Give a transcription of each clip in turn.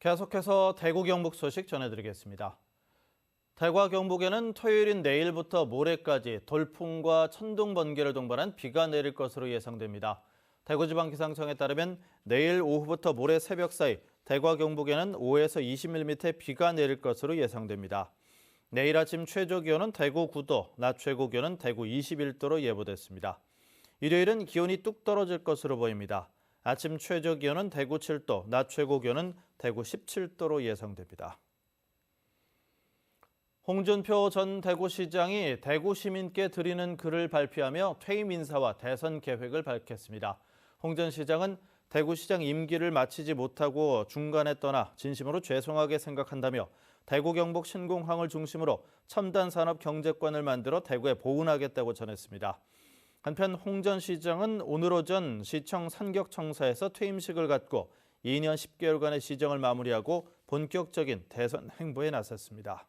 계속해서 대구 경북 소식 전해드리겠습니다. 대구와 경북에는 토요일인 내일부터 모레까지 돌풍과 천둥, 번개를 동반한 비가 내릴 것으로 예상됩니다. 대구지방기상청에 따르면 내일 오후부터 모레 새벽 사이 대구와 경북에는 5에서 20mm의 비가 내릴 것으로 예상됩니다. 내일 아침 최저 기온은 대구 9도, 낮 최고 기온은 대구 21도로 예보됐습니다. 일요일은 기온이 뚝 떨어질 것으로 보입니다. 아침 최저 기온은 대구 7도, 낮 최고 기온은 대구 17도로 예상됩니다. 홍준표 전 대구시장이 대구 시민께 드리는 글을 발표하며 퇴임 인사와 대선 계획을 밝혔습니다. 홍 전 시장은 대구시장 임기를 마치지 못하고 중간에 떠나 진심으로 죄송하게 생각한다며 대구 경북 신공항을 중심으로 첨단 산업 경제권을 만들어 대구에 보훈하겠다고 전했습니다. 한편 홍 전 시장은 오늘 오전 시청 산격청사에서 퇴임식을 갖고 2년 10개월간의 시정을 마무리하고 본격적인 대선 행보에 나섰습니다.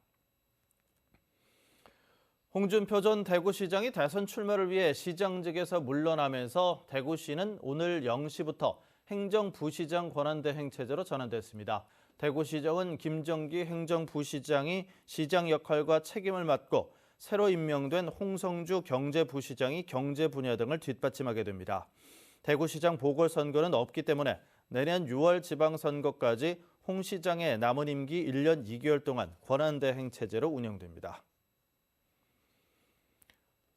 홍준표 전 대구시장이 대선 출마를 위해 시장직에서 물러나면서 대구시는 오늘 0시부터 행정부시장 권한대행 체제로 전환됐습니다. 대구시정은 김정기 행정부시장이 시장 역할과 책임을 맡고 새로 임명된 홍성주 경제부시장이 경제 분야 등을 뒷받침하게 됩니다. 대구시장 보궐선거는 없기 때문에 내년 6월 지방선거까지 홍 시장의 남은 임기 1년 2개월 동안 권한대행 체제로 운영됩니다.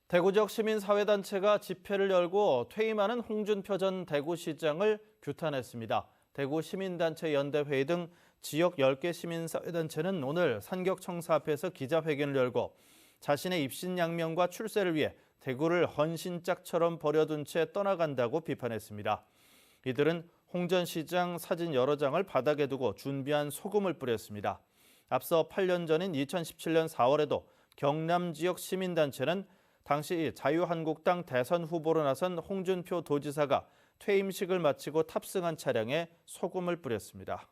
대구 지역 시민사회단체가 집회를 열고 퇴임하는 홍준표 전 대구시장을 규탄했습니다. 대구 시민단체 연대회의 등 지역 10개 시민사회단체는 오늘 산격청사 앞에서 기자회견을 열고 자신의 입신양명과 출세를 위해 대구를 헌신짝처럼 버려둔 채 떠나간다고 비판했습니다. 이들은 홍 전 시장 사진 여러 장을 바닥에 두고 준비한 소금을 뿌렸습니다. 앞서 8년 전인 2017년 4월에도 경남 지역 시민단체는 당시 자유한국당 대선 후보로 나선 홍준표 도지사가 퇴임식을 마치고 탑승한 차량에 소금을 뿌렸습니다.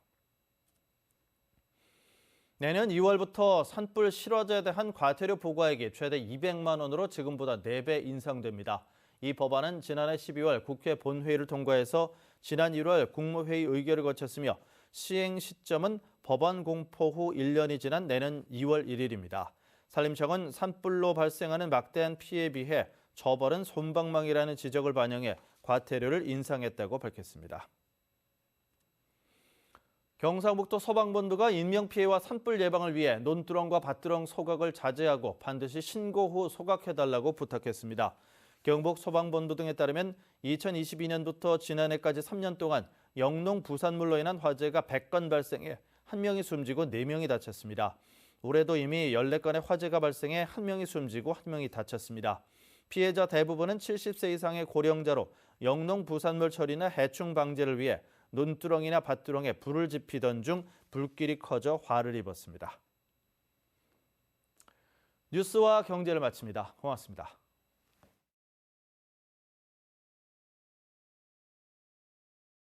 내년 2월부터 산불 실화자에 대한 과태료 부과액이 최대 200만 원으로 지금보다 4배 인상됩니다. 이 법안은 지난해 12월 국회 본회의를 통과해서 지난 1월 국무회의 의결을 거쳤으며 시행 시점은 법안 공포 후 1년이 지난 내년 2월 1일입니다. 산림청은 산불로 발생하는 막대한 피해에 비해 처벌은 솜방망이라는 지적을 반영해 과태료를 인상했다고 밝혔습니다. 경상북도 소방본부가 인명피해와 산불 예방을 위해 논두렁과 밭두렁 소각을 자제하고 반드시 신고 후 소각해달라고 부탁했습니다. 경북 소방본부 등에 따르면 2022년부터 지난해까지 3년 동안 영농 부산물로 인한 화재가 100건 발생해 1명이 숨지고 4명이 다쳤습니다. 올해도 이미 14건의 화재가 발생해 1명이 숨지고 1명이 다쳤습니다. 피해자 대부분은 70세 이상의 고령자로 영농 부산물 처리나 해충 방제를 위해 논두렁이나 밭두렁에 불을 지피던 중 불길이 커져 화를 입었습니다. 뉴스와 경제를 마칩니다. 고맙습니다.